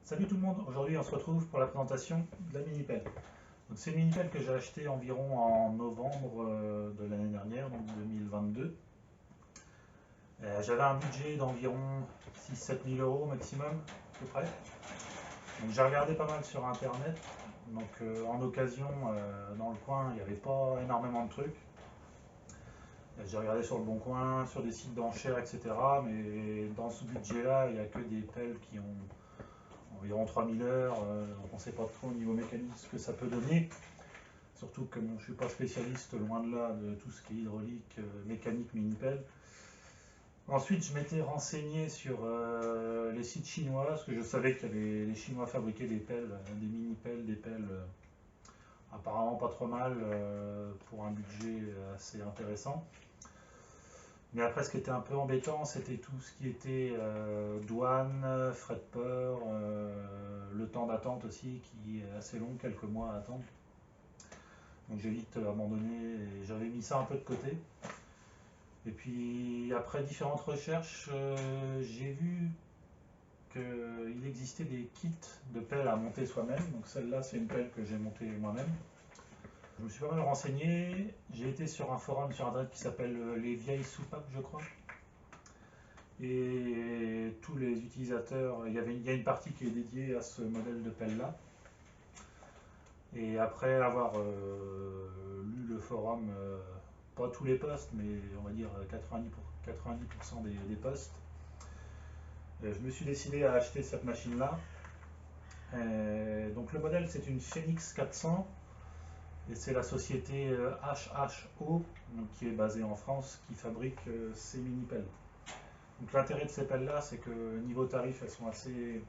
Salut tout le monde, aujourd'hui on se retrouve pour la présentation de la Minipelle. Donc c'est une Minipelle que j'ai achetée environ en novembre de l'année dernière, donc 2022. J'avais un budget d'environ 6-7 000 euros maximum, à peu près. Donc j'ai regardé pas mal sur internet. Donc en occasion, dans le coin, il n'y avait pas énormément de trucs. J'ai regardé sur le Bon Coin, sur des sites d'enchères, etc. Mais dans ce budget-là, il n'y a que des pelles qui ont environ 3000 heures, donc on ne sait pas trop au niveau mécanique ce que ça peut donner. Surtout que bon, je ne suis pas spécialiste, loin de là, de tout ce qui est hydraulique, mécanique, mini-pelle. Ensuite, je m'étais renseigné sur les sites chinois, parce que je savais que les Chinois fabriquaient des pelles, des mini-pelles, des pelles apparemment pas trop mal pour un budget assez intéressant. Mais après, ce qui était un peu embêtant, c'était tout ce qui était douane, frais de port, le temps d'attente aussi, qui est assez long, quelques mois à attendre. Donc j'ai vite abandonné et j'avais mis ça un peu de côté. Et puis après différentes recherches, j'ai vu qu'il existait des kits de pelles à monter soi-même. Donc celle-là, c'est une pelle que j'ai montée moi-même. Je me suis pas mal renseigné. J'ai été sur un forum sur internet qui s'appelle Les Vieilles Soupapes, je crois. Et tous les utilisateurs, il y a une partie qui est dédiée à ce modèle de pelle-là. Et après avoir lu le forum, pas tous les posts, mais on va dire 90% des posts, je me suis décidé à acheter cette machine-là. Donc le modèle, c'est une Phoenix 400 et c'est la société HHO, donc, qui est basée en France, qui fabrique ces mini-pelles. Donc l'intérêt de ces pelles-là, c'est que niveau tarif, elles sont assez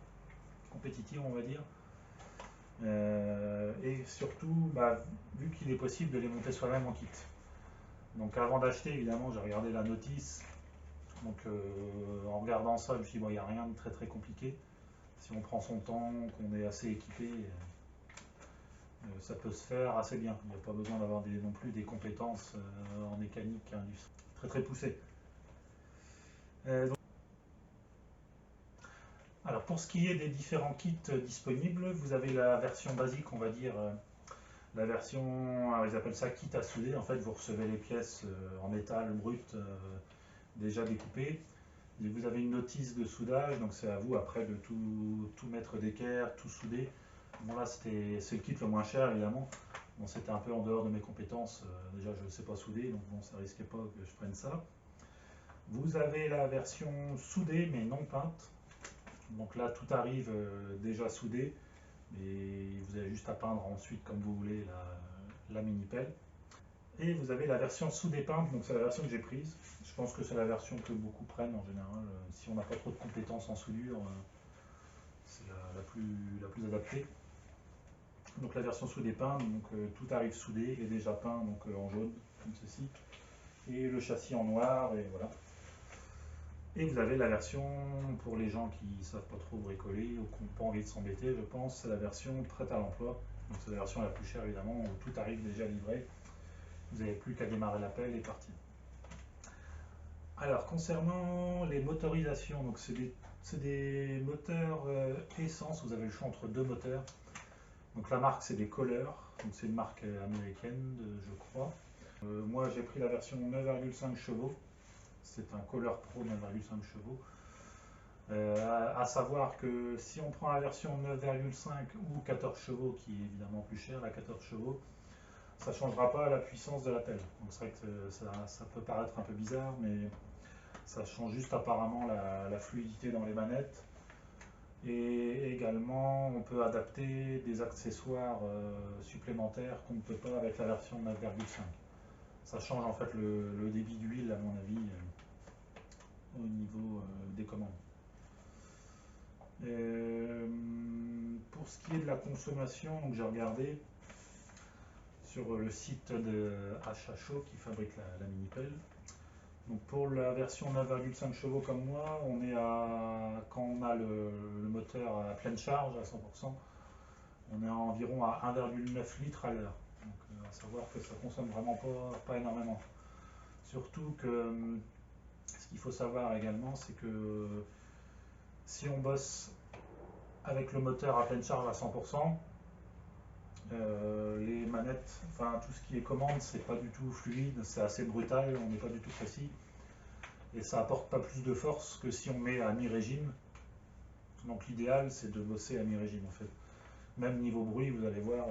compétitives, on va dire. Et surtout, vu qu'il est possible de les monter soi-même en kit. Donc avant d'acheter, évidemment, j'ai regardé la notice. Donc en regardant ça, je me suis dit, bon, il n'y a rien de très très compliqué. Si on prend son temps, qu'on est assez équipé, ça peut se faire assez bien. Il n'y a pas besoin d'avoir non plus des compétences en mécanique très très poussées. Donc, alors pour ce qui est des différents kits disponibles, vous avez la version basique, on va dire, la version, alors ils appellent ça kit à souder. En fait, vous recevez les pièces en métal brut déjà découpées. Et vous avez une notice de soudage, donc c'est à vous après de tout mettre d'équerre, tout souder. Bon là c'est le kit le moins cher évidemment. Bon c'était un peu en dehors de mes compétences. Déjà je ne sais pas souder, donc bon ça risquait pas que je prenne ça. Vous avez la version soudée mais non peinte. Donc là tout arrive déjà soudé. Et vous avez juste à peindre ensuite comme vous voulez la mini-pelle. Et vous avez la version soudée peinte, donc c'est la version que j'ai prise. Je pense que c'est la version que beaucoup prennent en général. Si on n'a pas trop de compétences en soudure, c'est la plus adaptée. Donc la version soudée peinte, donc tout arrive soudé et déjà peint donc en jaune, comme ceci. Et le châssis en noir, et voilà. Et vous avez la version pour les gens qui ne savent pas trop bricoler ou qui n'ont pas envie de s'embêter, je pense, c'est la version prête à l'emploi. Donc c'est la version la plus chère évidemment, où tout arrive déjà livré. Vous n'avez plus qu'à démarrer la pelle et partir. Alors concernant les motorisations, donc c'est des moteurs essence, vous avez le choix entre deux moteurs. Donc la marque c'est des Kohler, donc c'est une marque américaine je crois. Moi j'ai pris la version 9,5 chevaux, c'est un Kohler Pro 9,5 chevaux. À savoir que si on prend la version 9,5 ou 14 chevaux, qui est évidemment plus chère, la 14 chevaux, ça ne changera pas la puissance de la pelle. Donc c'est vrai que ça peut paraître un peu bizarre, mais ça change juste apparemment la fluidité dans les manettes. Et également, on peut adapter des accessoires supplémentaires qu'on ne peut pas avec la version 9,5. Ça change en fait le débit d'huile, à mon avis, au niveau des commandes. Pour ce qui est de la consommation, j'ai regardé sur le site de HHO qui fabrique la mini-pelle. Donc pour la version 9,5 chevaux comme moi, quand on a le moteur à pleine charge à 100%, on est environ à 1,9 litres à l'heure. Donc à savoir que ça consomme vraiment pas énormément. Surtout que ce qu'il faut savoir également, c'est que si on bosse avec le moteur à pleine charge à 100%. Les manettes, enfin tout ce qui est commande, c'est pas du tout fluide, c'est assez brutal, on n'est pas du tout précis. Et ça apporte pas plus de force que si on met à mi-régime. Donc l'idéal, c'est de bosser à mi-régime en fait. Même niveau bruit, vous allez voir,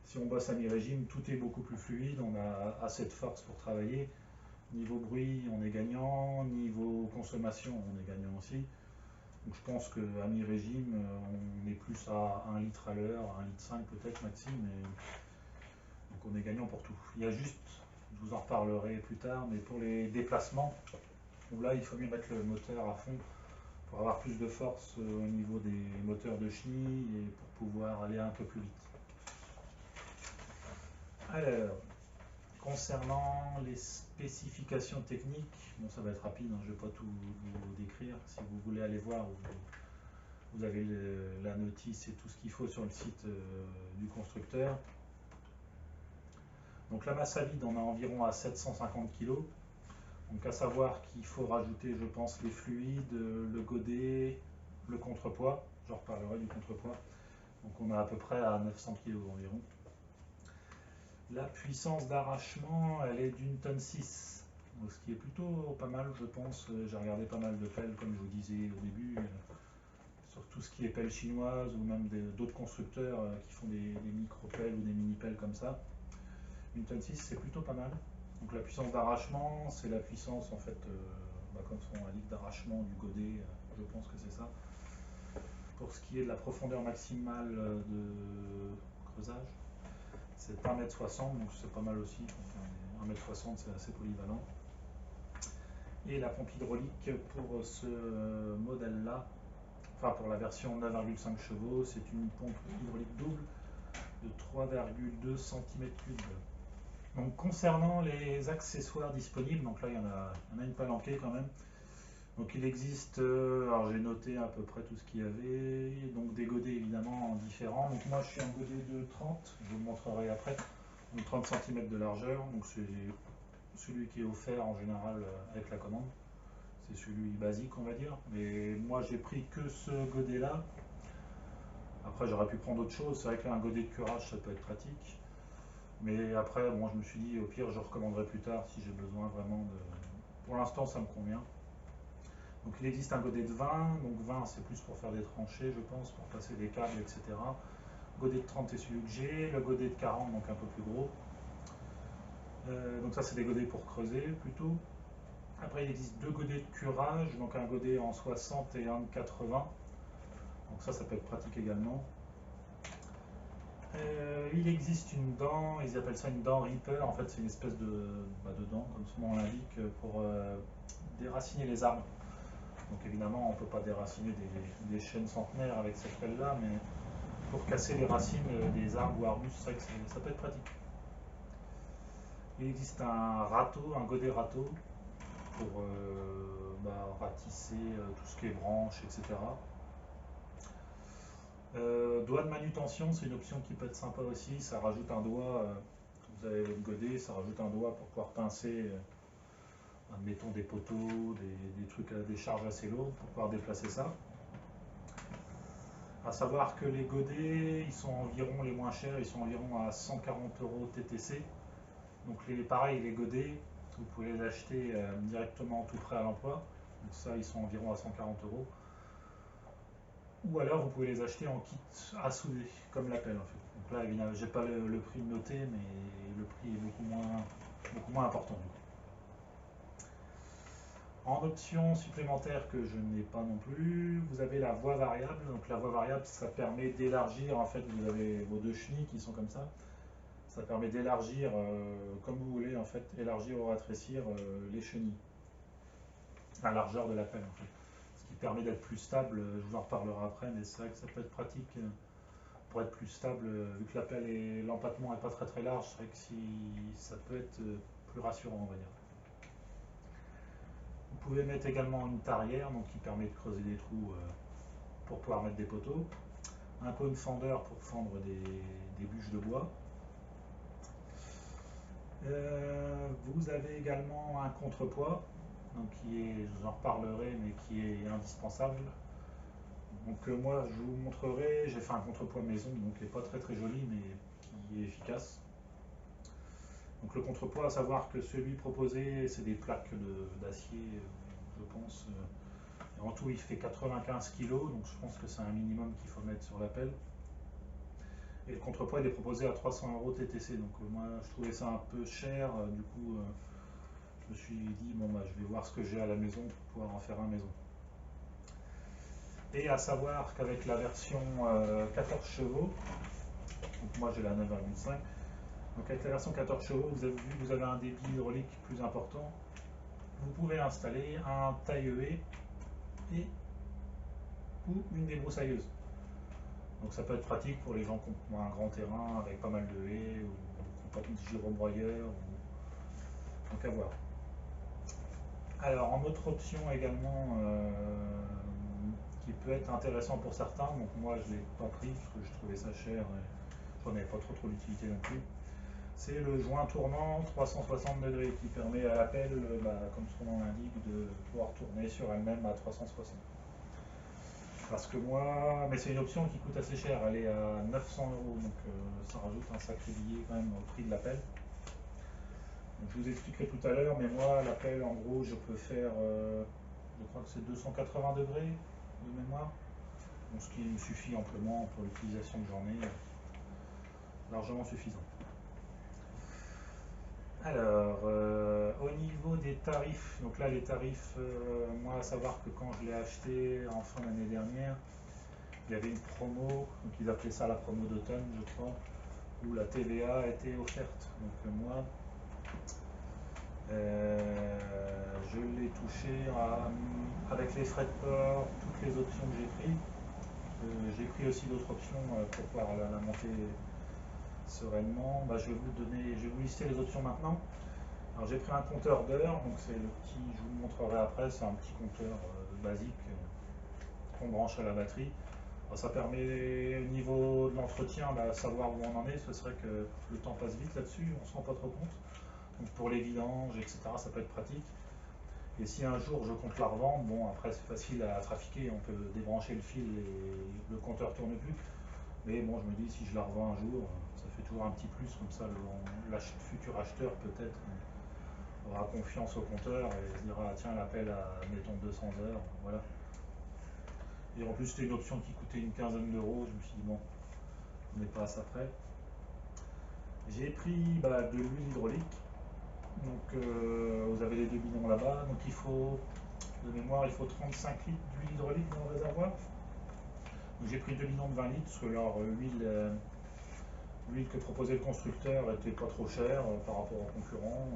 si on bosse à mi-régime, tout est beaucoup plus fluide, on a assez de force pour travailler. Niveau bruit, on est gagnant. Niveau consommation, on est gagnant aussi. Donc je pense qu'à mi-régime, on est plus à 1 litre à l'heure, 1 litre 5 peut-être maxi, mais donc on est gagnant pour tout. Il y a juste, je vous en reparlerai plus tard, mais pour les déplacements, où là il faut mieux mettre le moteur à fond pour avoir plus de force au niveau des moteurs de chenille et pour pouvoir aller un peu plus vite. Alors, concernant les spécifications techniques, bon ça va être rapide, hein, je ne vais pas tout vous décrire. Si vous voulez aller voir, vous avez la notice et tout ce qu'il faut sur le site du constructeur. Donc la masse à vide, on a environ à 750 kg. Donc à savoir qu'il faut rajouter, je pense, les fluides, le godet, le contrepoids. J'en reparlerai du contrepoids. Donc on a à peu près à 900 kg environ. La puissance d'arrachement, elle est d'une tonne 6. Donc, ce qui est plutôt pas mal, je pense. J'ai regardé pas mal de pelles, comme je vous disais au début, sur tout ce qui est pelles chinoises ou même d'autres constructeurs qui font des micro-pelles ou des mini-pelles comme ça. Une tonne 6, c'est plutôt pas mal. Donc la puissance d'arrachement, c'est la puissance en fait, comme son indique d'arrachement du godet, je pense que c'est ça. Pour ce qui est de la profondeur maximale de creusage, c'est 1,60 m, donc c'est pas mal aussi. 1,60 m, c'est assez polyvalent. Et la pompe hydraulique pour ce modèle-là, enfin pour la version 9,5 chevaux, c'est une pompe hydraulique double de 3,2 cm3. Donc concernant les accessoires disponibles, donc là il y en a une palanquée quand même. Donc il existe, alors j'ai noté à peu près tout ce qu'il y avait, donc des godets évidemment différents. Donc moi je suis un godet de 30, je vous le montrerai après, donc 30 cm de largeur, donc c'est celui qui est offert en général avec la commande. C'est celui basique on va dire, mais moi j'ai pris que ce godet là. Après j'aurais pu prendre autre chose, c'est vrai qu'un godet de curage ça peut être pratique. Mais après, bon, je me suis dit, au pire, je recommanderai plus tard si j'ai besoin vraiment de... Pour l'instant, ça me convient. Donc, il existe un godet de 20. Donc, 20, c'est plus pour faire des tranchées, je pense, pour passer des câbles, etc. Godet de 30 est celui que j'ai. Le godet de 40, donc un peu plus gros. Donc, ça, c'est des godets pour creuser, plutôt. Après, il existe deux godets de curage. Donc, un godet en 60 et un de 80. Donc, ça peut être pratique également. Il existe une dent, ils appellent ça une dent Reaper, en fait c'est une espèce de dent, comme son nom l'indique, pour déraciner les arbres. Donc évidemment on ne peut pas déraciner des chênes centenaires avec cette pelle-là, mais pour casser les racines des arbres ou arbustes, c'est vrai que ça peut être pratique. Il existe un râteau, un godet râteau, pour ratisser tout ce qui est branches, etc. Doigt de manutention, c'est une option qui peut être sympa aussi, ça rajoute un doigt, vous avez votre godet, ça rajoute un doigt pour pouvoir pincer, admettons des poteaux, des trucs à des charges assez lourdes pour pouvoir déplacer ça. A savoir que les godets, ils sont environ les moins chers, ils sont environ à 140 € TTC. Donc pareil, les godets, vous pouvez les acheter directement tout prêt à l'emploi. Donc ça, ils sont environ à 140 €. Ou alors vous pouvez les acheter en kit à souder, comme l'appel en fait. Donc là, évidemment, j'ai pas le prix noté, mais le prix est beaucoup moins important. En option supplémentaire que je n'ai pas non plus, vous avez la voie variable. Donc la voie variable, ça permet d'élargir, en fait, vous avez vos deux chenilles qui sont comme ça. Ça permet d'élargir, comme vous voulez, en fait, élargir ou rétrécir les chenilles. La largeur de la pelle, en fait. Ce qui permet d'être plus stable, je vous en reparlerai après, mais c'est vrai que ça peut être pratique pour être plus stable, vu que la pelle et l'empattement n'est pas très large, c'est vrai que ça peut être plus rassurant, on va dire. Vous pouvez mettre également une tarière, donc qui permet de creuser des trous pour pouvoir mettre des poteaux. Un cône fendeur pour fendre des bûches de bois. Vous avez également un contrepoids, donc qui est, je vous en reparlerai, mais qui est indispensable. Donc moi je vous montrerai, j'ai fait un contrepoids maison, donc qui n'est pas très joli mais qui est efficace. Donc le contrepoids, à savoir que celui proposé c'est des plaques d'acier, je pense. Et en tout il fait 95 kg, donc je pense que c'est un minimum qu'il faut mettre sur la pelle. Et le contrepoids il est proposé à 300 € TTC, donc moi je trouvais ça un peu cher, du coup je me suis dit bon bah je vais voir ce que j'ai à la maison pour pouvoir en faire un maison. Et à savoir qu'avec la version 14 chevaux, donc moi j'ai la 9,5, donc avec la version 14 chevaux, vous avez vu, vous avez un débit hydraulique plus important. Vous pouvez installer un taille-haie et ou une débroussailleuse. Donc ça peut être pratique pour les gens qui ont un grand terrain avec pas mal de haies ou qui n'ont pas de gyrobroyeur. Donc à voir. Alors en autre option également qui peut être intéressant pour certains, donc moi je ne l'ai pas pris parce que je trouvais ça cher et j'en avais pas trop d'utilité non plus. C'est le joint tournant 360 degrés qui permet à la pelle, comme son nom l'indique, de pouvoir tourner sur elle-même à 360. Parce que moi, mais c'est une option qui coûte assez cher, elle est à 900 €, donc ça rajoute un sacré billet quand même au prix de la pelle. Donc, je vous expliquerai tout à l'heure, mais moi la pelle en gros je peux faire, je crois que c'est 280 degrés de mémoire, donc ce qui me suffit amplement pour l'utilisation que j'en ai, largement suffisant. Alors, au niveau des tarifs, donc là les tarifs, moi à savoir que quand je l'ai acheté en fin d'année dernière, il y avait une promo, donc ils appelaient ça la promo d'automne je crois, où la TVA était offerte. Donc moi, je l'ai touché avec les frais de port, toutes les options que j'ai prises. J'ai pris aussi d'autres options pour pouvoir la monter sereinement. Je vais vous lister les options maintenant. Alors j'ai pris un compteur d'heures, donc c'est le petit, je vous le montrerai après, c'est un petit compteur basique qu'on branche à la batterie. Alors, ça permet au niveau de l'entretien de savoir où on en est, ce serait que le temps passe vite là-dessus, on ne se rend pas trop compte. Donc pour les vidanges, etc., ça peut être pratique. Et si un jour je compte la revendre, bon après c'est facile à trafiquer, on peut débrancher le fil et le compteur tourne plus. Mais bon, je me dis si je la revends un jour, ça fait toujours un petit plus, comme ça le futur acheteur peut-être aura confiance au compteur et se dira tiens l'appel à mettons 200 heures, voilà. Et en plus c'était une option qui coûtait une quinzaine d'euros, je me suis dit bon, on n'est pas à ça près. J'ai pris de l'huile hydraulique, donc vous avez les deux bidons là-bas, donc il faut, de mémoire, il faut 35 litres d'huile hydraulique dans le réservoir. Donc j'ai pris deux bidons de 20 litres parce que leur l'huile que proposait le constructeur était pas trop chère par rapport aux concurrents.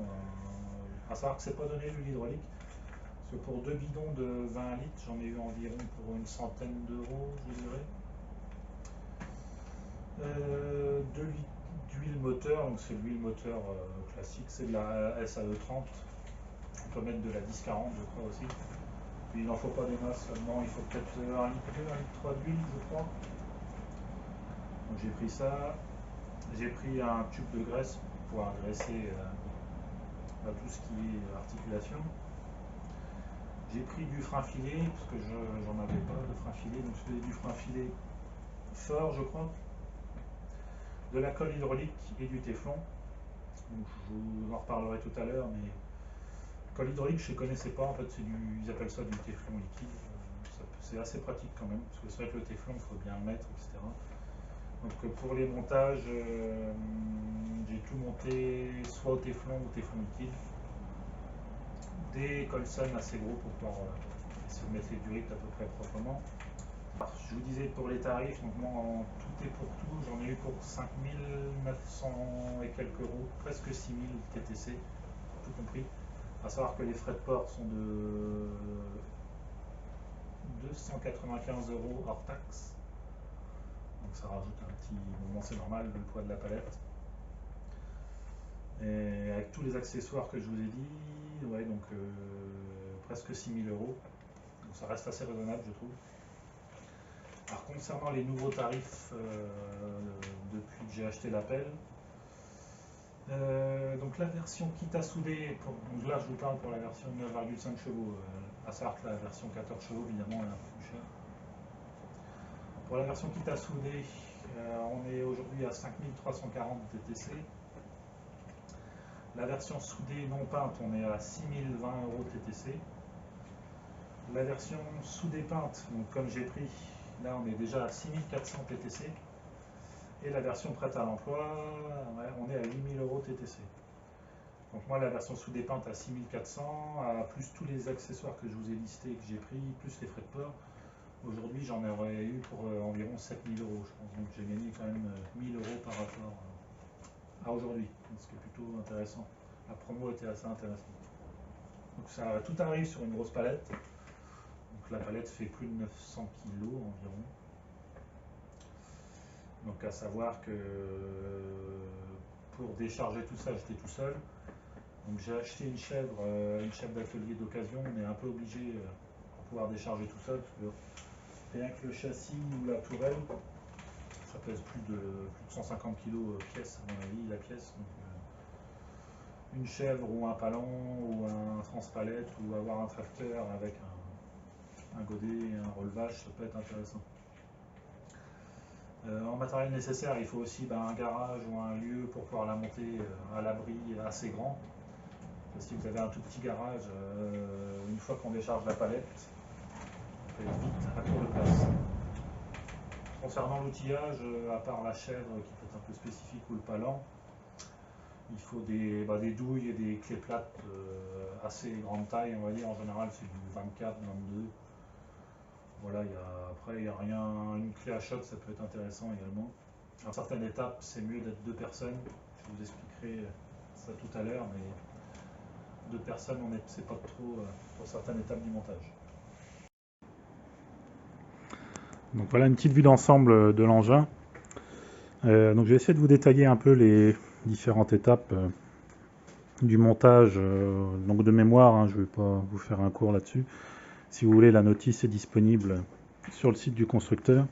À savoir que c'est pas donné l'huile hydraulique. Parce que pour deux bidons de 20 litres, j'en ai eu environ pour une centaine d'euros, je dirais. 2 litres d'huile moteur, donc c'est l'huile moteur classique, c'est de la SAE30. On peut mettre de la 1040, je crois aussi. Puis il n'en faut pas des masses seulement, il faut peut-être 1 litre 2, 1 litre 3 d'huile, je crois. Donc j'ai pris ça. J'ai pris un tube de graisse pour pouvoir graisser tout ce qui est articulation. J'ai pris du frein filet, parce que j'en avais pas de frein filet, donc je faisais du frein filet fort, je crois, de la colle hydraulique et du téflon. Donc, je vous en reparlerai tout à l'heure, mais colle hydraulique, je ne connaissais pas, en fait, ils appellent ça du téflon liquide. C'est assez pratique quand même, parce que c'est vrai que le téflon, il faut bien le mettre, etc. Donc pour les montages, j'ai tout monté soit au téflon ou téflon liquide. Des Colson assez gros pour pouvoir essayer de mettre les durites à peu près proprement. Alors, je vous disais pour les tarifs, donc moi en tout et pour tout, j'en ai eu pour 5 900 et quelques euros, presque 6 000 TTC, tout compris. À savoir que les frais de port sont de 295 € hors taxe. Donc ça rajoute un petit moment, c'est normal, le poids de la palette. Et avec tous les accessoires que je vous ai dit, ouais, donc presque 6 000 €. Donc ça reste assez raisonnable, je trouve. Alors concernant les nouveaux tarifs depuis que j'ai acheté la pelle, donc la version kit à souder, donc là je vous parle pour la version 9,5 chevaux, à savoir que la version 14 chevaux évidemment elle est un peu plus chère. Pour la version kit à souder, on est aujourd'hui à 5340 TTC. La version soudée non peinte, on est à 6020 € TTC. La version soudée peinte, donc comme j'ai pris, là on est déjà à 6400 TTC. Et la version prête à l'emploi, ouais, on est à 8000 € TTC. Donc moi la version soudée peinte à 6400, plus tous les accessoires que je vous ai listés et que j'ai pris, plus les frais de port. Aujourd'hui j'en aurais eu pour environ 7000 €, je pense. Donc j'ai gagné quand même 1000 € par rapport à aujourd'hui, ce qui est plutôt intéressant. La promo était assez intéressante. Donc ça, tout arrive sur une grosse palette. Donc la palette fait plus de 900 kg environ. Donc à savoir que pour décharger tout ça, j'étais tout seul. Donc j'ai acheté une chèvre d'atelier d'occasion. On est un peu obligé pour pouvoir décharger tout seul, parce que rien que le châssis ou la tourelle, ça pèse plus de 150 kg pièce, à mon avis, la pièce. Donc, une chèvre ou un palan ou un transpalette ou avoir un tracteur avec un godet et un relevage, ça peut être intéressant. En matériel nécessaire, il faut aussi un garage ou un lieu pour pouvoir la monter à l'abri assez grand. Si vous avez un tout petit garage, une fois qu'on décharge la palette, on peut être vite à court de place. Concernant l'outillage, à part la chèvre qui peut être un peu spécifique ou le palan, il faut des douilles et des clés plates assez grande taille, on va dire. En général, c'est du 24, 22. Voilà, après, il n'y a rien. Une clé à choc, ça peut être intéressant également. À certaines étapes, c'est mieux d'être 2 personnes. Je vous expliquerai ça tout à l'heure, mais 2 personnes, c'est pas trop pour certaines étapes du montage. Donc voilà une petite vue d'ensemble de l'engin. Donc je vais essayer de vous détailler un peu les différentes étapes du montage. Donc de mémoire, hein, je ne vais pas vous faire un cours là-dessus. Si vous voulez, la notice est disponible sur le site du constructeur.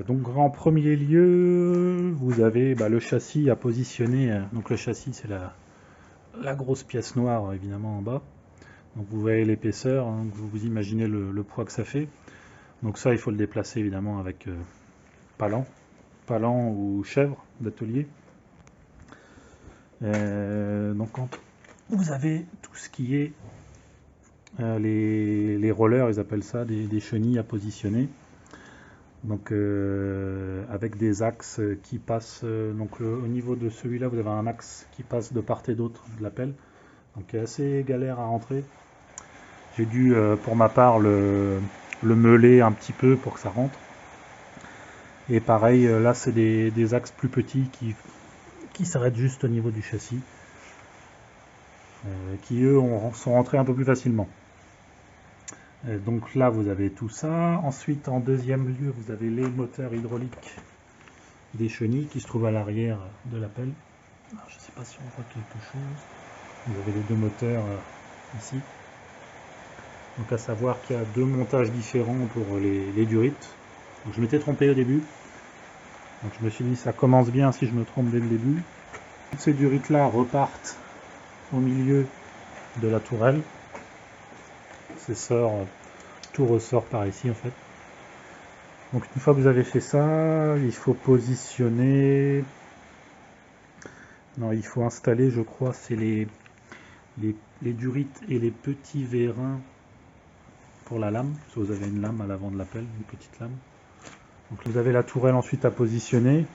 Donc en premier lieu, vous avez le châssis à positionner. Donc le châssis, c'est la grosse pièce noire évidemment en bas. Donc vous voyez l'épaisseur, hein, vous imaginez le poids que ça fait. Donc ça, il faut le déplacer évidemment avec palan ou chèvre d'atelier. Donc vous avez tout ce qui est les rollers, ils appellent ça des chenilles à positionner. Donc avec des axes qui passent. Donc au niveau de celui-là, vous avez un axe qui passe de part et d'autre de la pelle. Donc il est assez galère à rentrer. J'ai dû pour ma part le meuler un petit peu pour que ça rentre. Et pareil, là c'est des axes plus petits qui s'arrêtent juste au niveau du châssis, qui eux sont rentrés un peu plus facilement. Donc là vous avez tout ça. Ensuite en deuxième lieu vous avez les moteurs hydrauliques des chenilles qui se trouvent à l'arrière de la pelle. Alors, je ne sais pas si on voit quelque chose. Vous avez les 2 moteurs ici. Donc à savoir qu'il y a 2 montages différents pour les durites. Donc, je m'étais trompé au début. Donc je me suis dit ça commence bien si je me trompe dès le début. Toutes ces durites là repartent au milieu de la tourelle. Tout ressort par ici en fait. Donc une fois que vous avez fait ça, il faut positionner. Non, il faut installer, je crois, c'est les durites et les petits vérins pour la lame. Si vous avez une lame à l'avant de la pelle, une petite lame. Donc vous avez la tourelle ensuite à positionner.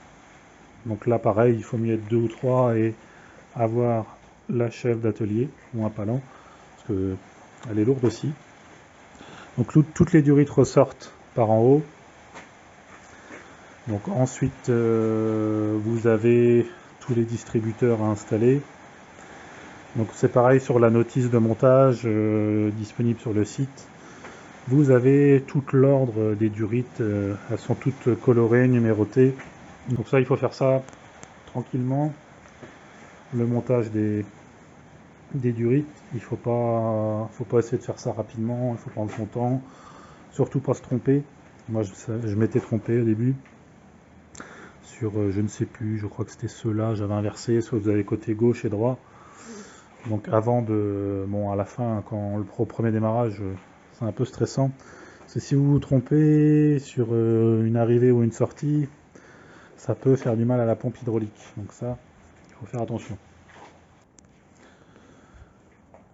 Donc là pareil, il faut mieux être 2 ou 3 et avoir la chèvre d'atelier ou un palan, parce qu'elle est lourde aussi. Donc toutes les durites ressortent par en haut. Donc ensuite vous avez tous les distributeurs à installer. Donc c'est pareil sur la notice de montage disponible sur le site. Vous avez tout l'ordre des durites, elles sont toutes colorées, numérotées. Donc ça, il faut faire ça tranquillement. Le montage des durites, il faut pas essayer de faire ça rapidement, il faut prendre son temps, surtout pas se tromper. Moi je m'étais trompé au début sur je ne sais plus, je crois que c'était ceux-là, j'avais inversé, soit vous avez côté gauche et droit. Donc avant à la fin, quand au premier démarrage, c'est un peu stressant. C'est si vous vous trompez sur une arrivée ou une sortie, ça peut faire du mal à la pompe hydraulique. Donc ça, il faut faire attention.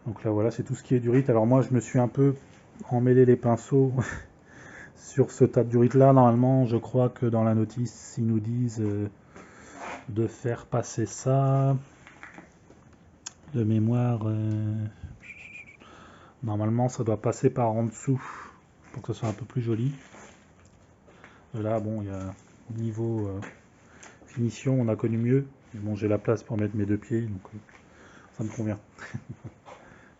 Donc là voilà, c'est tout ce qui est durite. Alors moi je me suis un peu emmêlé les pinceaux sur ce tas de durite là. Normalement je crois que dans la notice ils nous disent de faire passer ça de mémoire. Normalement ça doit passer par en dessous pour que ce soit un peu plus joli. Et là bon, il y a niveau finition, on a connu mieux. Mais bon, j'ai la place pour mettre mes deux pieds, donc ça me convient.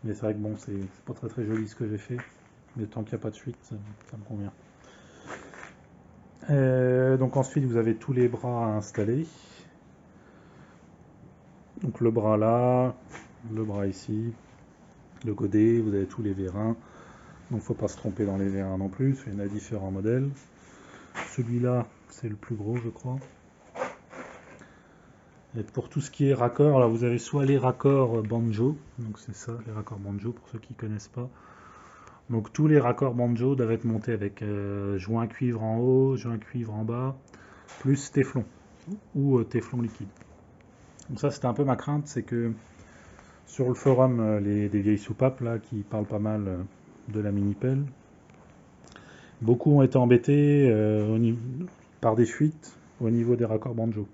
Mais c'est vrai que bon, c'est pas très très joli ce que j'ai fait. Mais tant qu'il n'y a pas de fuite, ça me convient. Donc ensuite, vous avez tous les bras à installer. Donc le bras là, le bras ici, le godet, vous avez tous les vérins. Donc faut pas se tromper dans les vérins non plus, il y en a différents modèles. Celui-là, c'est le plus gros, je crois. Et pour tout ce qui est raccord, là vous avez soit les raccords banjo, donc c'est ça, les raccords banjo pour ceux qui ne connaissent pas. Donc tous les raccords banjo doivent être montés avec joint cuivre en haut, joint cuivre en bas, plus téflon ou téflon liquide. Donc ça c'était un peu ma crainte, c'est que sur le forum des vieilles soupapes là qui parlent pas mal de la mini pelle, beaucoup ont été embêtés par des fuites au niveau des raccords banjo.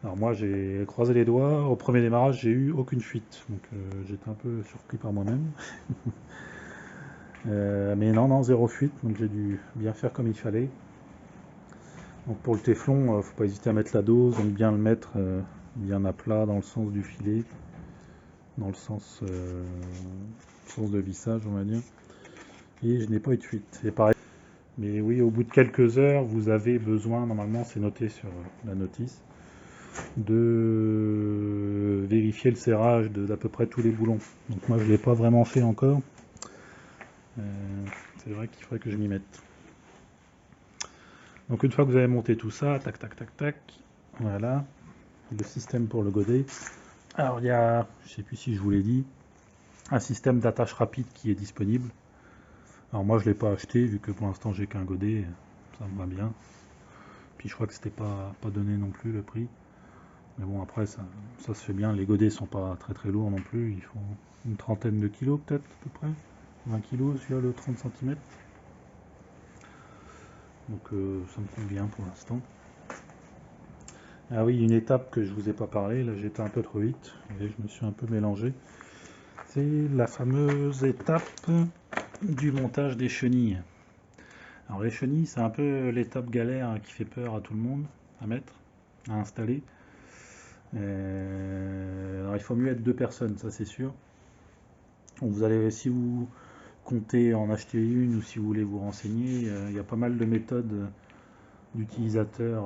Alors moi j'ai croisé les doigts, au premier démarrage j'ai eu aucune fuite, donc j'étais un peu surpris par moi-même. Mais non, zéro fuite, donc j'ai dû bien faire comme il fallait. Donc pour le téflon, faut pas hésiter à mettre la dose, donc bien le mettre bien à plat dans le sens du filet, dans le sens de vissage on va dire. Et je n'ai pas eu de fuite. Et pareil. Mais oui, au bout de quelques heures, vous avez besoin, normalement c'est noté sur la notice, de vérifier le serrage d'à peu près tous les boulons. Donc moi je ne l'ai pas vraiment fait encore. C'est vrai qu'il faudrait que je m'y mette. Donc une fois que vous avez monté tout ça, tac tac tac tac, voilà, le système pour le godet. Alors il y a, je ne sais plus si je vous l'ai dit, un système d'attache rapide qui est disponible. Alors moi je ne l'ai pas acheté vu que pour l'instant j'ai qu'un godet, ça me va bien. Puis je crois que c'était pas donné non plus le prix. Mais bon après ça se fait bien, les godets sont pas très très lourds non plus, ils font une trentaine de kilos peut-être à peu près. 20 kilos celui-là le 30 cm. Donc ça me convient pour l'instant. Ah oui, une étape que je vous ai pas parlé, là j'étais un peu trop vite, et je me suis un peu mélangé. C'est la fameuse étape du montage des chenilles. Alors les chenilles, c'est un peu l'étape galère qui fait peur à tout le monde à mettre, à installer. Alors il faut mieux être deux personnes, ça c'est sûr. Donc vous allez, si vous comptez en acheter une ou si vous voulez vous renseigner, il y a pas mal de méthodes d'utilisateurs,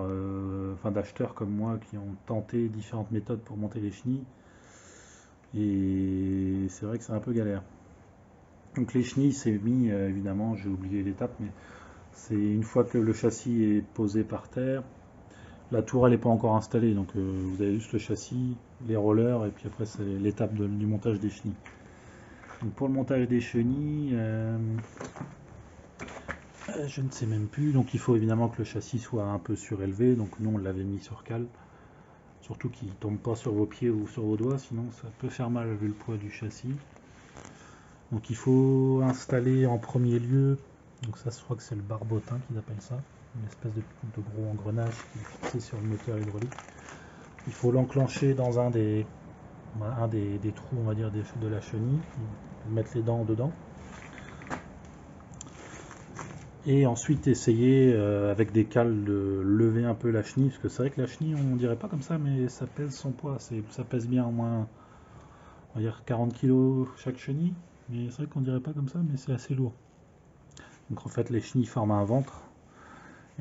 enfin d'acheteurs comme moi qui ont tenté différentes méthodes pour monter les chenilles. Et c'est vrai que c'est un peu galère. Donc les chenilles, c'est mis, évidemment, j'ai oublié l'étape, mais c'est une fois que le châssis est posé par terre, la tourelle n'est pas encore installée, donc vous avez juste le châssis, les rollers, et puis après c'est l'étape du montage des chenilles. Donc pour le montage des chenilles, je ne sais même plus, donc il faut évidemment que le châssis soit un peu surélevé, donc nous on l'avait mis sur cale, surtout qu'il ne tombe pas sur vos pieds ou sur vos doigts, sinon ça peut faire mal vu le poids du châssis. Donc il faut installer en premier lieu, donc ça je crois que c'est le barbotin qu'ils appellent ça, une espèce de gros engrenage qui est fixé sur le moteur hydraulique. Il faut l'enclencher dans un des trous, on va dire, de la chenille, mettre les dents dedans. Et ensuite essayer avec des cales de lever un peu la chenille, parce que c'est vrai que la chenille on dirait pas comme ça, mais ça pèse son poids, ça pèse bien au moins, on va dire 40 kg chaque chenille, mais c'est vrai qu'on dirait pas comme ça, mais c'est assez lourd. Donc en fait les chenilles forment un ventre,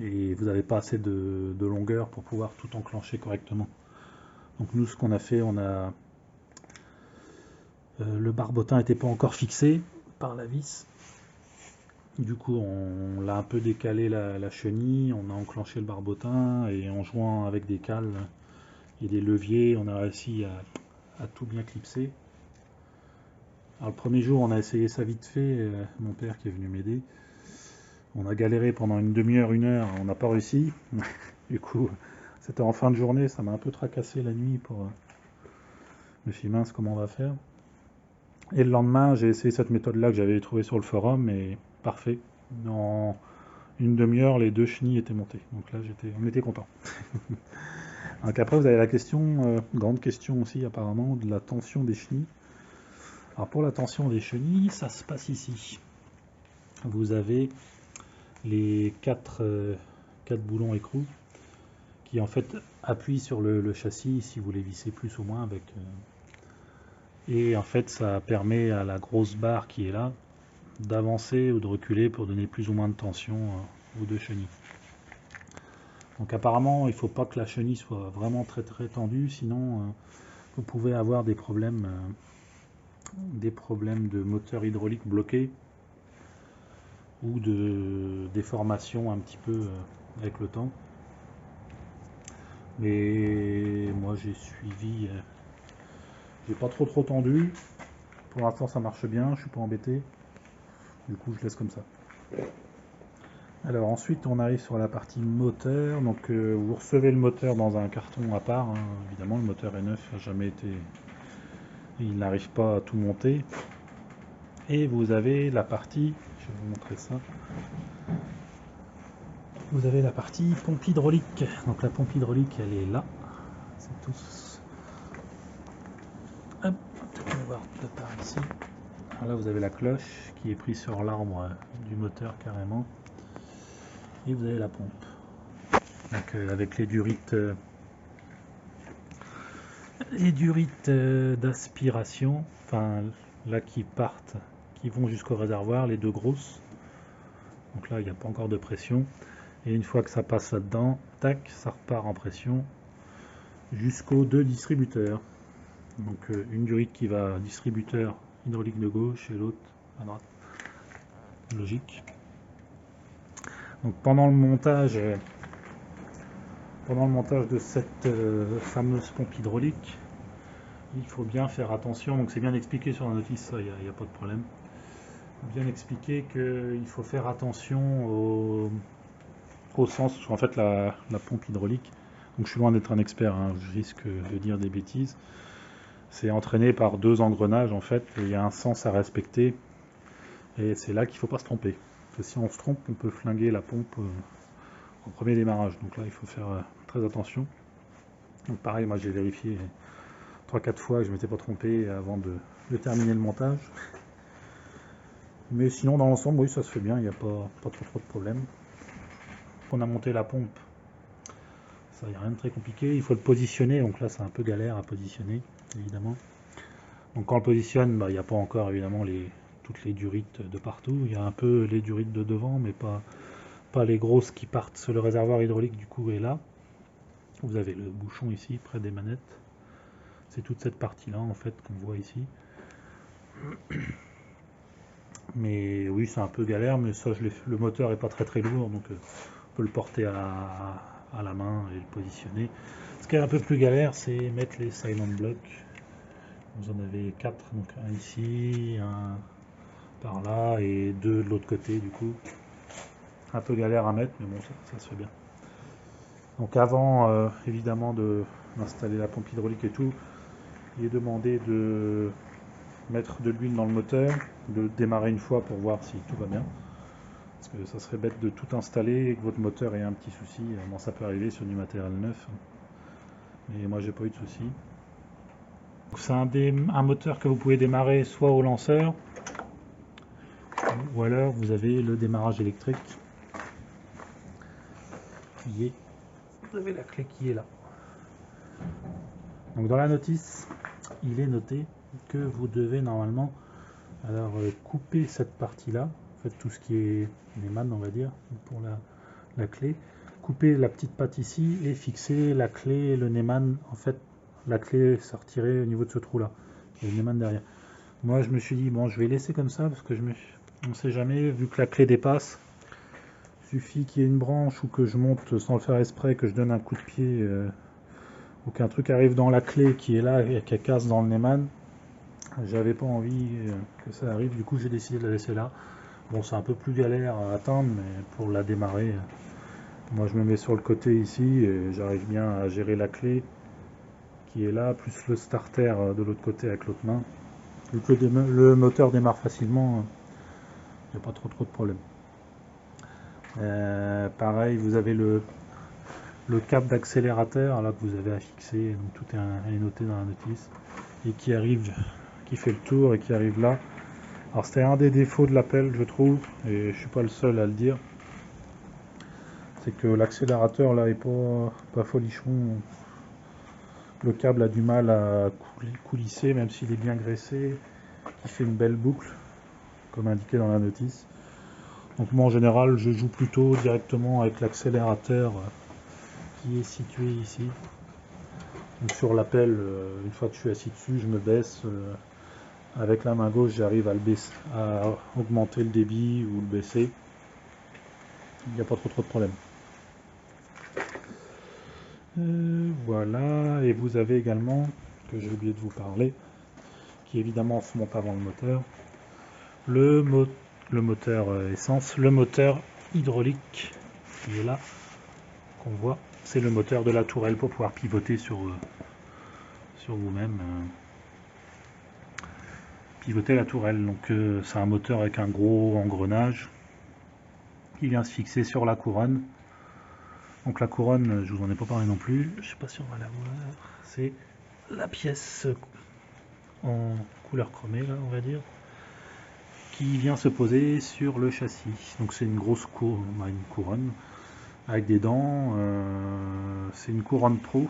et vous n'avez pas assez de longueur pour pouvoir tout enclencher correctement. Donc nous ce qu'on a fait, le barbotin n'était pas encore fixé par la vis. Du coup, on l'a un peu décalé la chenille, on a enclenché le barbotin et en jouant avec des cales et des leviers, on a réussi à tout bien clipser. Alors le premier jour, on a essayé ça vite fait, mon père qui est venu m'aider. On a galéré pendant une demi-heure, une heure, on n'a pas réussi. Du coup, c'était en fin de journée, ça m'a un peu tracassé la nuit pour... Je me suis dit, mince, comment on va faire? Et le lendemain, j'ai essayé cette méthode-là que j'avais trouvée sur le forum, et parfait. En une demi-heure, les 2 chenilles étaient montées. Donc là, on était content. Donc après, vous avez la question, grande question aussi apparemment, de la tension des chenilles. Alors pour la tension des chenilles, ça se passe ici. Vous avez les 4 boulons écrous qui en fait appuient sur le châssis si vous les vissez plus ou moins avec... et en fait, ça permet à la grosse barre qui est là d'avancer ou de reculer pour donner plus ou moins de tension aux 2 chenilles. Donc apparemment, il ne faut pas que la chenille soit vraiment très très tendue, sinon vous pouvez avoir des problèmes de moteur hydraulique bloqué ou de déformation un petit peu avec le temps. Mais moi j'ai suivi, j'ai pas trop tendu. Pour l'instant ça marche bien, je suis pas embêté. Du coup je laisse comme ça. Alors ensuite on arrive sur la partie moteur. Donc vous recevez le moteur dans un carton à part, hein. Évidemment le moteur est neuf, n'a jamais été... il n'arrive pas à tout monter. Et vous avez la partie, je vais vous montrer ça. Vous avez la partie pompe hydraulique. Donc la pompe hydraulique elle est là. C'est tous. Hop, on va voir de part ici. Alors là vous avez la cloche qui est prise sur l'arbre du moteur carrément. Et vous avez la pompe. Donc avec les durites d'aspiration, enfin là qui partent, qui vont jusqu'au réservoir, les 2 grosses. Donc là il n'y a pas encore de pression. Et une fois que ça passe là-dedans, tac, ça repart en pression jusqu'aux 2 distributeurs. Donc une durite qui va distributeur hydraulique de gauche et l'autre à droite. Logique. Donc pendant le montage de cette fameuse pompe hydraulique, il faut bien faire attention. Donc c'est bien expliqué sur la notice, ça, il n'y a pas de problème. Bien expliqué qu'il faut faire attention au sens, parce qu'en fait la pompe hydraulique, donc je suis loin d'être un expert, hein, je risque de dire des bêtises, c'est entraîné par 2 engrenages en fait, et il y a un sens à respecter, et c'est là qu'il ne faut pas se tromper. Parce que si on se trompe, on peut flinguer la pompe au premier démarrage, donc là il faut faire très attention. Donc pareil, moi j'ai vérifié 3-4 fois que je ne m'étais pas trompé avant de terminer le montage. Mais sinon dans l'ensemble, oui, ça se fait bien, il n'y a pas trop de problème. On a monté la pompe, ça, il n'y a rien de très compliqué. Il faut le positionner, donc là c'est un peu galère à positionner évidemment. Donc quand on le positionne, il n'y a pas encore évidemment toutes les durites de partout. Il y a un peu les durites de devant, mais pas les grosses qui partent sur le réservoir hydraulique du coup. Et là vous avez le bouchon ici près des manettes. C'est toute cette partie là en fait qu'on voit ici. Mais oui, c'est un peu galère, mais ça le moteur est pas très lourd, donc on peut le porter à la main et le positionner. Ce qui est un peu plus galère, c'est mettre les silent blocks. Vous en avez 4, donc un ici, un par là et 2 de l'autre côté du coup. Un peu galère à mettre, mais bon, ça se fait bien. Donc avant évidemment d'installer la pompe hydraulique et tout, il est demandé de mettre de l'huile dans le moteur, de le démarrer une fois pour voir si tout va bien. Parce que ça serait bête de tout installer et que votre moteur ait un petit souci. Bon, ça peut arriver sur du matériel neuf, mais moi j'ai pas eu de souci. C'est un moteur que vous pouvez démarrer soit au lanceur, ou alors vous avez le démarrage électrique qui est... Vous avez la clé qui est là. Donc dans la notice, il est noté que vous devez normalement couper cette partie-là, en fait tout ce qui est Neumann on va dire, pour la clé, couper la petite patte ici et fixer la clé et le Neumann, en fait la clé sortirait au niveau de ce trou là, et le Neumann derrière. Moi je me suis dit bon, je vais laisser comme ça parce que on ne sait jamais, vu que la clé dépasse, suffit qu'il y ait une branche ou que je monte sans le faire exprès, que je donne un coup de pied ou qu'un truc arrive dans la clé qui est là et qu'elle casse dans le Neumann. J'avais pas envie que ça arrive, du coup j'ai décidé de la laisser là. Bon, c'est un peu plus galère à atteindre, mais pour la démarrer, moi je me mets sur le côté ici et j'arrive bien à gérer la clé qui est là, plus le starter de l'autre côté avec l'autre main. Vu que le moteur démarre facilement, il n'y a pas trop de problème. Pareil, vous avez le câble d'accélérateur là que vous avez à fixer, donc tout est noté dans la notice, et qui fait le tour et qui arrive là. Alors c'était un des défauts de l'Apple, je trouve, et je suis pas le seul à le dire, c'est que l'accélérateur là est pas folichon. Le câble a du mal à coulisser, même s'il est bien graissé, il fait une belle boucle, comme indiqué dans la notice. Donc moi en général, je joue plutôt directement avec l'accélérateur qui est situé ici. Donc sur l'Apple, une fois que je suis assis dessus, je me baisse. Avec la main gauche, j'arrive à augmenter le débit ou le baisser. Il n'y a pas trop de problème. Voilà, et vous avez également, que j'ai oublié de vous parler, qui évidemment se monte avant le moteur, le moteur essence, le moteur hydraulique qui est là, qu'on voit, c'est le moteur de la tourelle pour pouvoir pivoter sur vous-même. Pivoter la tourelle, donc c'est un moteur avec un gros engrenage qui vient se fixer sur la couronne. Donc la couronne, je vous en ai pas parlé non plus, je sais pas si on va la voir, c'est la pièce en couleur chromée là, on va dire, qui vient se poser sur le châssis. Donc c'est une grosse couronne avec des dents, c'est une couronne pro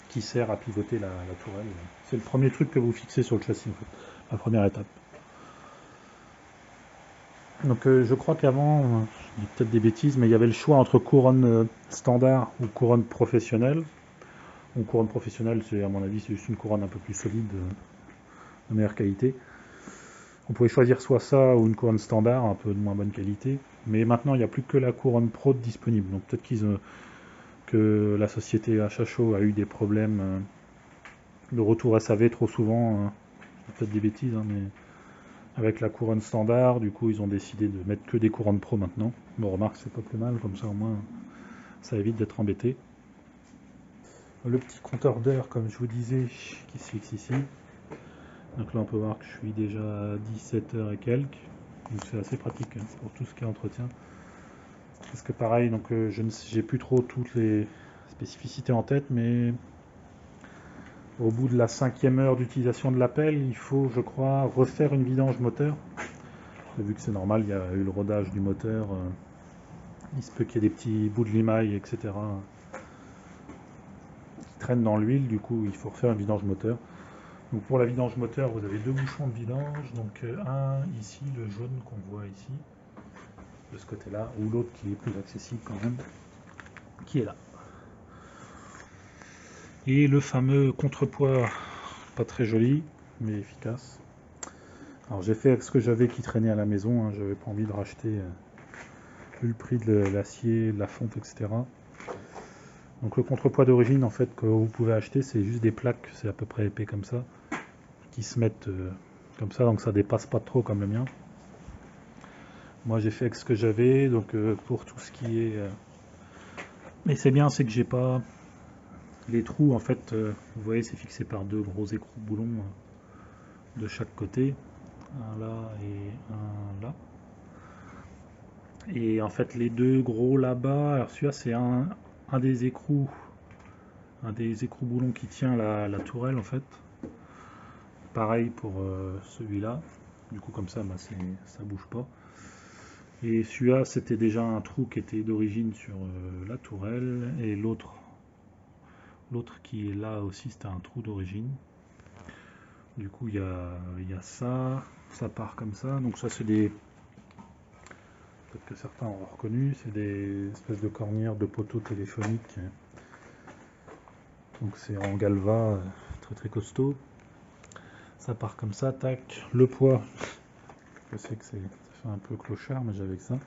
qui sert à pivoter la tourelle. C'est le premier truc que vous fixez sur le châssis en fait, la première étape. Donc je crois qu'avant, je dis peut-être des bêtises, mais il y avait le choix entre couronne standard ou couronne professionnelle. Donc couronne professionnelle, c'est à mon avis, c'est juste une couronne un peu plus solide, de meilleure qualité. On pouvait choisir soit ça ou une couronne standard, un peu de moins bonne qualité. Mais maintenant, il n'y a plus que la couronne pro disponible. Donc peut-être que la société HHO a eu des problèmes de retour SAV trop souvent. Peut-être des bêtises, hein, mais avec la couronne standard, du coup, ils ont décidé de mettre que des couronnes pro maintenant. Bon, remarque, c'est pas plus mal, comme ça au moins, ça évite d'être embêté. Le petit compteur d'heure, comme je vous disais, qui se fixe ici. Donc là, on peut voir que je suis déjà à 17 heures et quelques. Donc c'est assez pratique hein, pour tout ce qui est entretien. Parce que pareil, donc j'ai plus trop toutes les spécificités en tête, mais au bout de la 5e heure d'utilisation de l'appel, il faut, je crois, refaire une vidange moteur. Vu que c'est normal, il y a eu le rodage du moteur. Il se peut qu'il y ait des petits bouts de limaille, etc. qui traînent dans l'huile, du coup il faut refaire une vidange moteur. Donc pour la vidange moteur, vous avez deux bouchons de vidange, donc un ici, le jaune qu'on voit ici, de ce côté-là, ou l'autre qui est plus accessible quand même, qui est là. Et le fameux contrepoids, pas très joli, mais efficace. Alors j'ai fait avec ce que j'avais qui traînait à la maison, hein, j'avais pas envie de racheter, vu le prix de l'acier, de la fonte, etc. Donc le contrepoids d'origine, en fait, que vous pouvez acheter, c'est juste des plaques, c'est à peu près épais comme ça, qui se mettent comme ça, donc ça dépasse pas trop comme le mien. Moi j'ai fait avec ce que j'avais, donc pour tout ce qui est... Mais c'est bien, c'est que j'ai pas... Les trous, en fait, vous voyez, c'est fixé par deux gros écrous boulons de chaque côté. Un là et un là. Et en fait, les deux gros là-bas, alors celui-là c'est un des écrous boulons qui tient la tourelle en fait. Pareil pour celui-là. Du coup comme ça, bah, ça bouge pas. Et celui-là c'était déjà un trou qui était d'origine sur la tourelle. Et l'autre qui est là aussi c'était un trou d'origine. Du coup il y a ça part comme ça. Donc ça c'est des... Peut-être que certains ont reconnu, c'est des espèces de cornières de poteaux téléphoniques. Donc c'est en galva, très très costaud. Ça part comme ça, tac. Le poids, je sais que ça fait un peu clochard, mais j'avais que ça.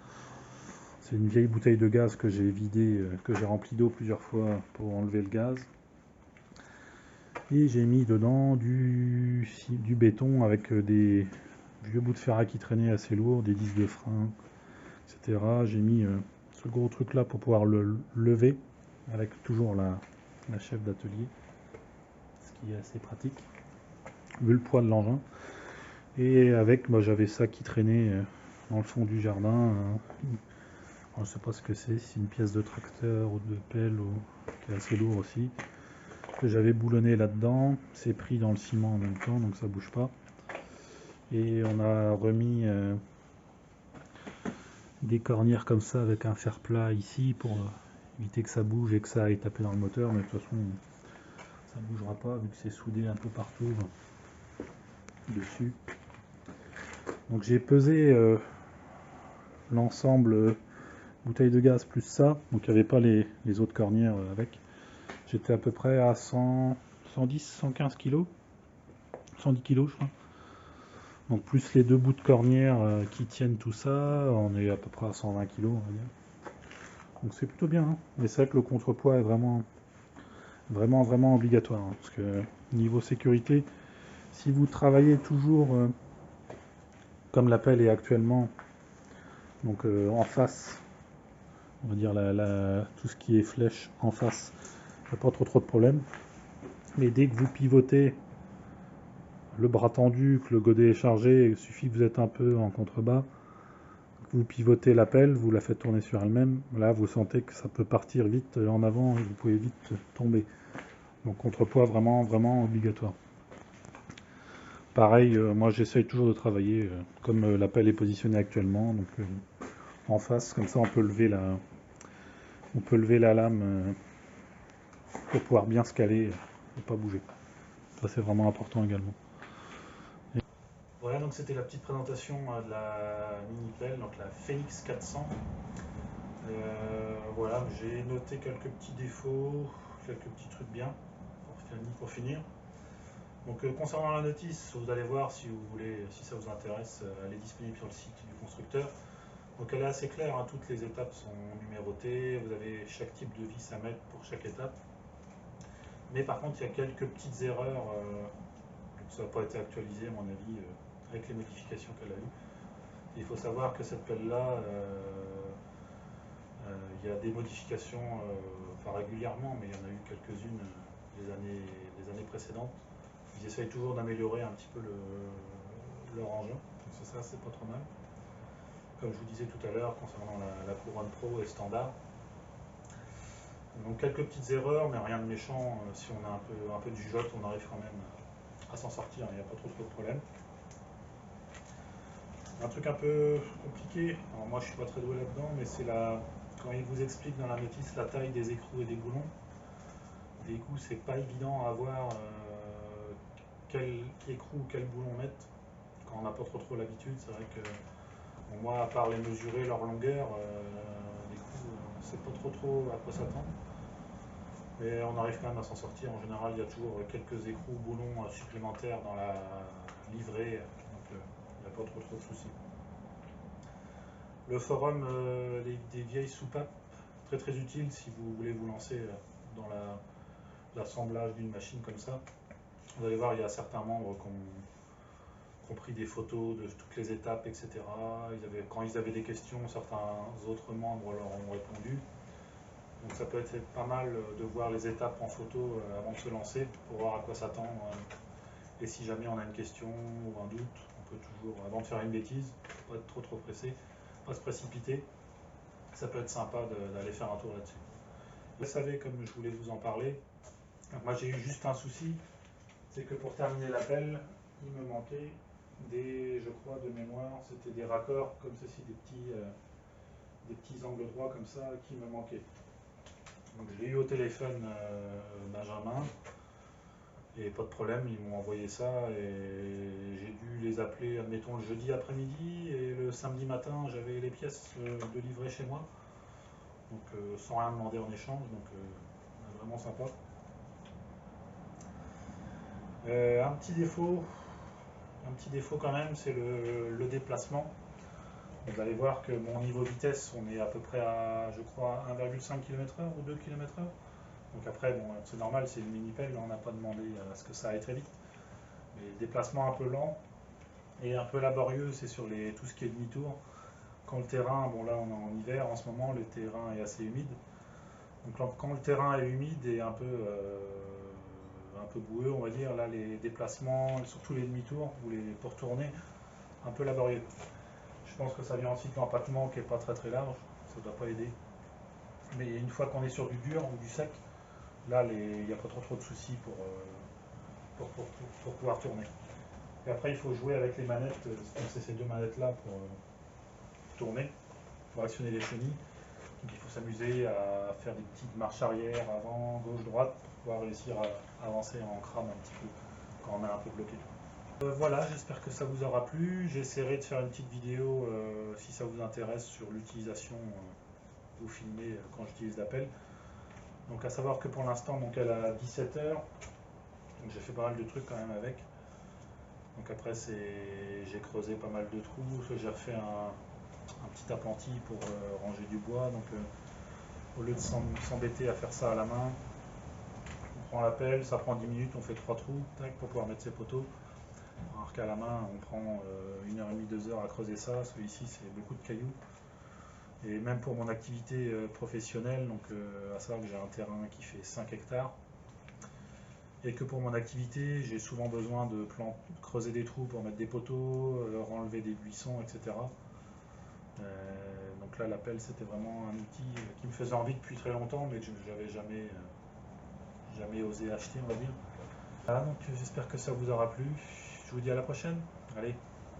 C'est une vieille bouteille de gaz que j'ai vidée, que j'ai remplie d'eau plusieurs fois pour enlever le gaz. Et j'ai mis dedans du béton avec des vieux bouts de fer qui traînaient assez lourd, des disques de frein, etc. J'ai mis ce gros truc là pour pouvoir le lever avec toujours la chef d'atelier, ce qui est assez pratique vu le poids de l'engin. Et avec, moi j'avais ça qui traînait dans le fond du jardin. Je ne sais pas ce que c'est, si une pièce de tracteur ou de pelle qui est assez lourd aussi. Que j'avais boulonné là-dedans, c'est pris dans le ciment en même temps, donc ça bouge pas. Et on a remis des cornières comme ça avec un fer plat ici pour éviter que ça bouge et que ça aille taper dans le moteur, mais de toute façon ça ne bougera pas vu que c'est soudé un peu partout dessus. Donc j'ai pesé l'ensemble bouteille de gaz plus ça, donc il n'y avait pas les autres cornières avec. J'étais à peu près à 100, 110, 115 kg, 110 kg je crois. Donc plus les deux bouts de cornière qui tiennent tout ça, on est à peu près à 120 kg on va dire. Donc c'est plutôt bien, hein. Mais c'est vrai que le contrepoids est vraiment obligatoire, hein, parce que niveau sécurité, si vous travaillez toujours comme la pelle est actuellement, donc en face, on va dire tout ce qui est flèche en face, il n'y a pas trop de problème. Mais dès que vous pivotez le bras tendu, que le godet est chargé, il suffit que vous êtes un peu en contrebas, que vous pivotez la pelle, vous la faites tourner sur elle-même, là vous sentez que ça peut partir vite en avant et vous pouvez vite tomber. Donc contrepoids vraiment obligatoire. Pareil, moi j'essaye toujours de travailler comme la pelle est positionnée actuellement, donc en face, comme ça on peut lever la lame pour pouvoir bien se caler et pas bouger. Ça c'est vraiment important également. Voilà, donc c'était la petite présentation de la mini pelle, donc la Phoenix 400. Voilà, j'ai noté quelques petits défauts, quelques petits trucs bien pour finir. Donc concernant la notice, vous allez voir si vous voulez, si ça vous intéresse, elle est disponible sur le site du constructeur. Donc elle est assez claire, hein, toutes les étapes sont numérotées, vous avez chaque type de vis à mettre pour chaque étape. Mais par contre, il y a quelques petites erreurs, ça n'a pas été actualisé à mon avis avec les modifications qu'elle a eues. Il faut savoir que cette pelle-là, il y a des modifications, pas régulièrement, mais il y en a eu quelques-unes les années précédentes. Ils essayent toujours d'améliorer un petit peu leur engin, donc ça c'est pas trop mal. Comme je vous disais tout à l'heure concernant la couronne pro et standard. Donc quelques petites erreurs, mais rien de méchant. Si on a un peu de jugeote, on arrive quand même à s'en sortir, il n'y a pas trop de problème. Un truc un peu compliqué, alors moi je suis pas très doué là-dedans, mais c'est quand il vous explique dans la notice la taille des écrous et des boulons. Des coups, c'est pas évident à voir quel écrou ou quel boulon mettre quand on n'a pas trop l'habitude. C'est vrai que bon, moi, à part les mesurer leur longueur, des coups, c'est pas trop à quoi s'attendre. Mais on arrive quand même à s'en sortir. En général, il y a toujours quelques écrous ou boulons supplémentaires dans la livrée, donc il n'y a pas trop de soucis. Le forum des vieilles soupapes, très utile si vous voulez vous lancer dans l'assemblage d'une machine comme ça. Vous allez voir, il y a certains membres qui ont pris des photos de toutes les étapes, etc. Quand ils avaient des questions, certains autres membres leur ont répondu. Donc ça peut être pas mal de voir les étapes en photo avant de se lancer pour voir à quoi s'attendre. Et si jamais on a une question ou un doute, on peut toujours, avant de faire une bêtise, pas être trop pressé, pas se précipiter. Ça peut être sympa d'aller faire un tour là-dessus. Vous savez, comme je voulais vous en parler, moi j'ai eu juste un souci, c'est que pour terminer l'appel, il me manquait je crois de mémoire, c'était des raccords comme ceci, des petits angles droits comme ça qui me manquaient. Donc je l'ai eu au téléphone Benjamin, et pas de problème, ils m'ont envoyé ça et j'ai dû les appeler, admettons, le jeudi après-midi, et le samedi matin j'avais les pièces de livrer chez moi, donc sans rien demander en échange, donc vraiment sympa. Un petit défaut quand même, c'est le déplacement. Vous allez voir que mon niveau vitesse, on est à peu près à, je crois, 1,5 km/h ou 2 km/h. Donc après, bon, c'est normal, c'est une mini-pelle, on n'a pas demandé à ce que ça aille très vite. Mais déplacement un peu lent. Et un peu laborieux, c'est sur tout ce qui est demi-tour. Quand le terrain, bon là on est en hiver en ce moment, le terrain est assez humide. Donc quand le terrain est humide et un peu boueux, on va dire, là les déplacements, surtout les demi-tours ou pour tourner, un peu laborieux. Je pense que ça vient aussi de l'empattement qui n'est pas très très large, ça ne doit pas aider. Mais une fois qu'on est sur du dur ou du sec, là il n'y a pas trop de soucis pour pouvoir tourner. Et après il faut jouer avec les manettes, c'est ces deux manettes là pour tourner, pour actionner les chenilles. Donc il faut s'amuser à faire des petites marches arrière, avant, gauche, droite, pour pouvoir réussir à avancer en crame un petit peu quand on est un peu bloqué. Voilà, j'espère que ça vous aura plu. J'essaierai de faire une petite vidéo si ça vous intéresse sur l'utilisation ou filmer quand j'utilise l'appel. Donc à savoir que pour l'instant, donc elle a 17 heures. Donc j'ai fait pas mal de trucs quand même avec. Donc après j'ai creusé pas mal de trous. J'ai refait un petit appentis pour ranger du bois. Donc au lieu de s'embêter à faire ça à la main, on prend l'appel, ça prend 10 minutes, on fait 3 trous tac, pour pouvoir mettre ses poteaux. Alors qu'à la main, on prend 1h30, 2 heures à creuser ça. Celui-ci, c'est beaucoup de cailloux. Et même pour mon activité professionnelle, donc à savoir que j'ai un terrain qui fait 5 hectares, et que pour mon activité, j'ai souvent besoin de creuser des trous pour mettre des poteaux, enlever des buissons, etc. Donc là, l'appel, c'était vraiment un outil qui me faisait envie depuis très longtemps, mais que je n'avais jamais osé acheter, on va dire. Voilà, donc j'espère que ça vous aura plu. Je vous dis à la prochaine. Allez,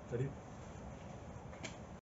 salut!